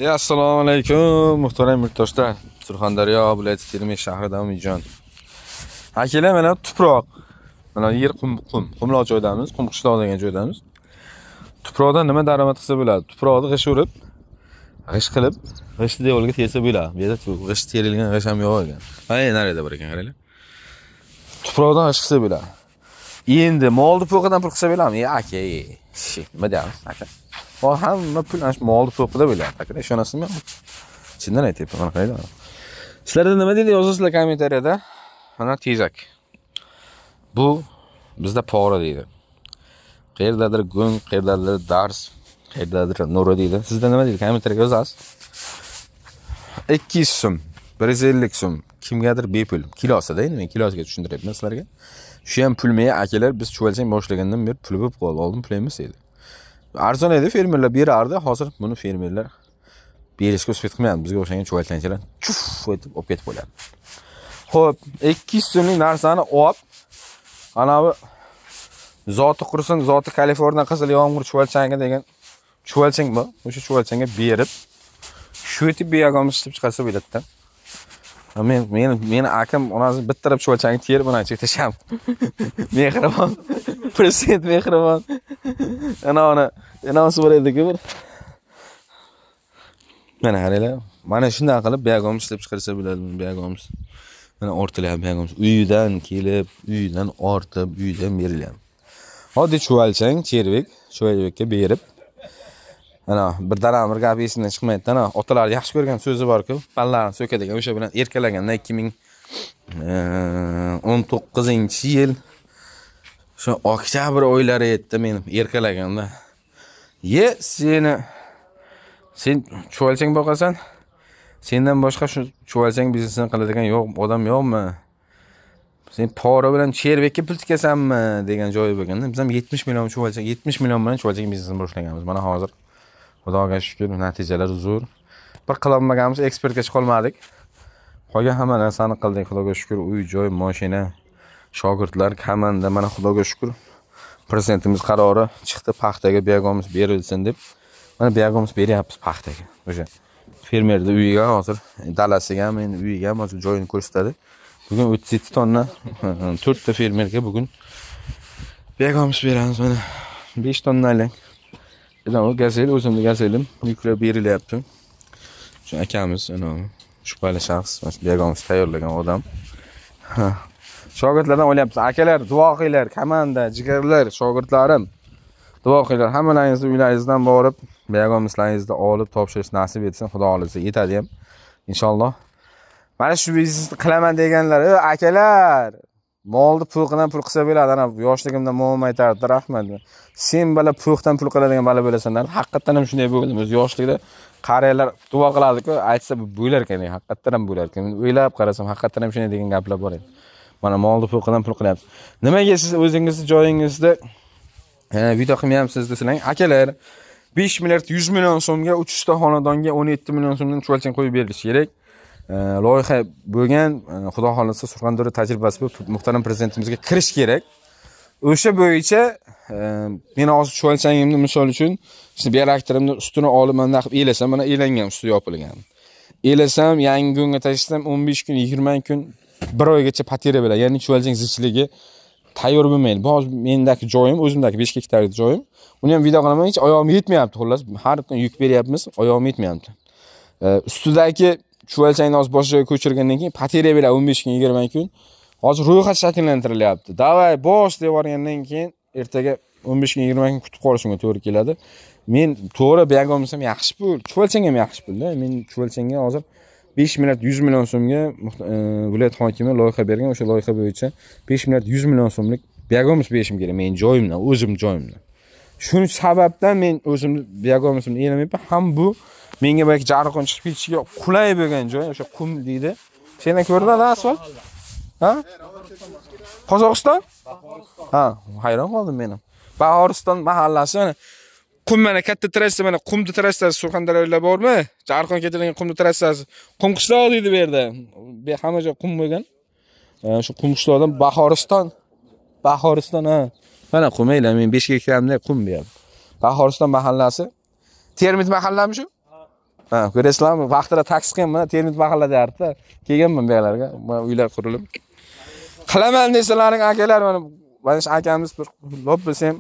Assalomu alaykum muhtaram yurtdoshlar. Surxondaryo viloyati Termiz shahrida Umijon. Akalar mana tuproq. Mana yer qumloq joydamiz, qumqishloq degan joydamiz. Tuproqdan nima daromad qilsa bo'ladi? Tuproqni g'ish urib, g'ish qilib, g'ishni devorga tersa bo'ladi. Bu yerda g'ish terilgan g'ish ham yo'q ekan. Mana narida bor ekan, qaranglar. Tuproqdan g'ish qilsa bo'ladi. Endi molni po'qidan pul qilsa bo'ladimi? Aka, nima deyapsiz, aka? O hamma pul molni po'qida bo'ladi, aka. Ishonasizmi? Chindan aytayapman, mana qaranglar. Sizlarda nima deydi yozasizlar kommentariyada? Mana tezak. Bu bizda pora deydi. Qayerdadir go'ng, qayerdadir dars, qayerdadir nura deydi. Sizda nima deydi? Kommentariyaga yozasiz. 200 so'm, 150 so'm kimgadir bepul. Kilosida, endi men kilosiga tushuntiryapman sizlarga. Shu ham pulmi akalar biz chuvalchang boshlagandan beri pul bo'lib qoldi. Oldin pul emas edi. Arzon edi, fermerlar berardi. Hozir buni fermerlar berishga uspet qilmayapti. Bizga o'xshagan chuvalchangchilar chuf etib olib ketib qo'yadi. Xo'p, 200 so'mlik narsani olib, ana bu zoti qursin, zoti Kaliforniya qizil yomg'ir chuvalchangi degan chuvalchang bor. O'sha chuvalchanga berib, shu etib beyag'omiz chiqib chiqarsa bo'ladida. Meni akam onasi bittirib chuvalchangni terib mana chekdasham. Mehribon. Prezident mehribon. Ana bor edi-ku bir. Mana qaranglar. Mana shunday qilib beyag'omiz chiqib chiqarsa bo'ladi, beyag'omiz. Mana o'rtalayapti beyag'omiz. Uyidan kelib, uyidan ortib, uyidan beriladi. Oddiy chuvalchang, chervik, chuvalchakka berib ana bir daram bir gap esimdan chiqmaydi. Ana otalar yaxshi ko'rgan so'zi bor-ku, ballarni so'kadigan o'sha bilan erkalaganda 2019-yil shu oktyabr oylari edi men erkalaganda. Sen chuvalchang boqasan, sendan boshqa shu chuvalchang biznesini qiladigan odam yo'qmi? Sen pora bilan chervekka pul tikasanmi degan joyi bo'lganda, biz ham 70 million chuvalchang, 70 million bilan chuvalchang biznesini boshlaganmiz. Mana hozir Xudoga shukr, natijalar zo'r. Bir qilolmaganimiz ekspertga chiqolmadik. Qolgan hamma narsani qildik, Xudoga shukr. Uy, joy, mashina, shogirdlar, komanda, mana Xudoga shukr. Prezidentimiz qarori chiqdi, paxtaga beyag'omiz berilsin deb. Mana beyag'omiz beryapmiz paxtaga. O'sha fermerning uyiga hozir, dalasiga ham, endi uyiga ham hozir joyini ko'rsatadi. Bugun 37 tonna 4 ta fermerga bugun beyag'omiz beramiz mana 5 tonnalik. O gazel, o'zimning gazelim yuklab berilyapti. Shu akamiz, shubhali shaxs, mana beyag'omiz tayyorlagan odam. Shogirdlardan o'ylayapmiz, akalar, duo qilinglar, komanda, jigarlar, shogirdlarim. Duo qilinglar, hammalaringizni uylaringizdan borib, beyag'omizlaringizni olib topshirish nasib etsin, Xudo xolisa yetadi ham. Inshaalloh. Mana shu biznesni qilaman deganlar, akalar, molni po'qidan pul qilsa bo'ladi. Ana yoshligimda mo'm aytardi, rahmat. Sen bala po'qdan pul qiladigan bala bo'lasan-da. Haqiqatan ham shunday bo'ldim. O'z yoshligida qariyalar duo qilardi-ku, aytsa bo'lar ekan, haqiqatan ham bo'lar ekan. O'ylab qarasam, haqiqatan ham shunday degan gaplar bor edi. Mana molni po'qidan pul qilyapsiz. Nimaga siz o'zingizni joyingizda video qilmayapsiz desang, akalar 5 milliard 100 million so'mga 300 ta xonadonga 17 million so'mdan chuvalchang qo'yib berilishi kerak. Loyiha bo'lgan, Xudo xolisa Surxondaryo tajribasi bu muhtaram prezidentimizga kirish kerak. O'sha bo'yicha men hozir chuvalchangimni misol uchun işte beraktorimni ustini olib mana qilib elasam, mana elangan, usti yopilgan. Elasam, yangi go'ngga tashlasam 15 kun, 20 kun, 1 oygacha patera bo'ladi. Ya'ni chuvalchang zichligi tayyor bo'lmaydi. Bu hozir mendagi joyim, o'zimdagi 5 gektarlik joyim. Uni ham video qilaman, hech oyog'im yetmayapti, xullas. Har kun yuk beryapmiz, oyog'im yetmayapti. Ustidagi chuvalchangni hozir boshqa joyga ko'chirgandan keyin patera bo'ladi 15 kun, 20 kun. Hozir ro'yxat shakllantirilyapti. Davay bosh deb yuborgandan keyin ertaga 15 kun, 20 kun kutib qolishimga to'g'ri keladi. Men to'g'ri beyag'omsam yaxshi pul, chuvalchang ham yaxshi pul-da. Men chuvalchangga hozir 5 milliard 100 million so'mga viloyat hokimi loyiha bergan. O'sha loyiha bo'yicha 5 milliard 100 million so'mlik beyag'omis berishim kerak. Men joyimdan, o'zim joyimdan. Shuning sababdan men o'zimni beyag'omisimni elamayapman. Ham bu menga balki jarqon chiqib ketishiga qulay bo'lgan joy, o'sha qum deydi. Seni ko'rdingmi asfalt? Ha? Qozog'iston? Ha, hayron qoldim men ham. Bahoriston mahallasi mana qum, mana katta trassa, mana qumni trassasi Surxondaryoda bormi? Jarqon ketilgan qumni trassasi. Qumqishloq deydi bu yerda. Hamma joy qum bo'lgan. Shu qumqishloqdan Bahoriston, ha. Mana qumeylar, men 5 gektarda qum beryapman. Bahoriston mahallasi. Termiz mahallami shu? Ha, ko'rasizlarmi? Vaqtida taksi qilganman, Termiz mahallada yarda. Kelganman bu yerlarga. Mana uylar qurilib. Qilaman desalaring akalar, mana shu akamiz bir lop bilsam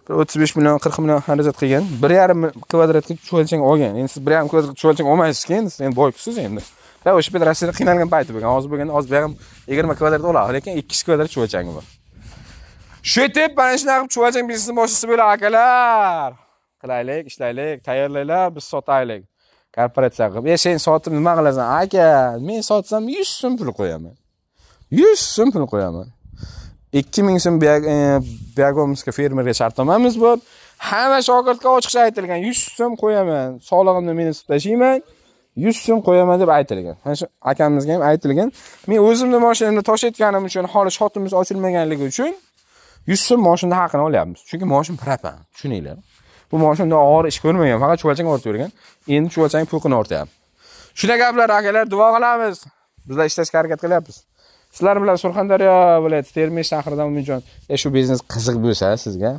bir 35 million, 40 million xarajat qilgan. 1,5 kvadratga cho'lchang olgan. Endi siz 1,5 kvadratga cho'lchang olmaysiz-ku, endi siz boykusiz endi. Ya o'sha payt Rossiyada qiynalgan payti bo'lgan. Hozir bo'lganda hozir ham 20 kvadrat oladi, lekin 2 kvadrat cho'lchangi bor. Shu deb mana shunaqa qilib cho'lchang biznesni boshlasa bo'ladi akalar. Qilaylik, ishlaylik, tayyorlaylar, biz sotaylik. Korporatsiya qilib. Sen sotib nima qilasan? Aka, men sotsam 100 so'm pul qo'yaman. 100 so'm pul qo'yaman. 2000 so'm Biagomska fermerga shartnomamiz bor. Hamma shogirdga ochiqcha aytilgan, 100 so'm qo'yaman. Sog'lig'imni meni tashlayman, 100 so'm qo'yaman deb aytilgan. Mana shu akamizga ham aytilgan. Men o'zimni mashinamni tashlayotganim uchun, hali shotimiz ochilmaganligi uchun 100 so'm mashina haqini olyapmiz. Chunki mashina propan, tushuninglar. Bu mashina og'ir ish ko'rmagan, faqat cho'lchang ortib yurgan. Endi cho'lchang pulini ortyapti. Shunday gaplar akalar, duo qilamiz. Bizlar ishlashga harakat qilyapmiz. Sizlar bilan Surxondaryo viloyati Termiz shahridan Umidjon, shu biznes qiziq bo'lsa sizga,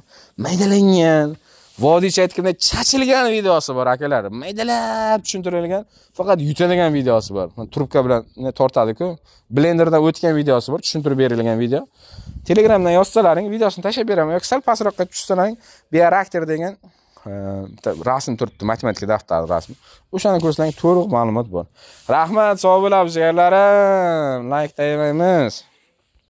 maydalangan, vodiycha aytganda chachilgan videosi bor akalar. Maydalab tushuntirilgan, faqat yutadigan videosi bor. Trubka bilan tortadi-ku, blenderdan o'tgan videosi bor, tushuntirib berilgan video. Telegramdan yozsalaring, videosini tashlab beraman. Yoki sal pastroqqa tushsalaring, bioreaktor degan rasm turibdi, matematika daftari rasmi. O'shani ko'rsangiz to'liq ma'lumot bor. Rahmat, sog' bo'lasiz jigarlarim. Like tayyorlaymiz.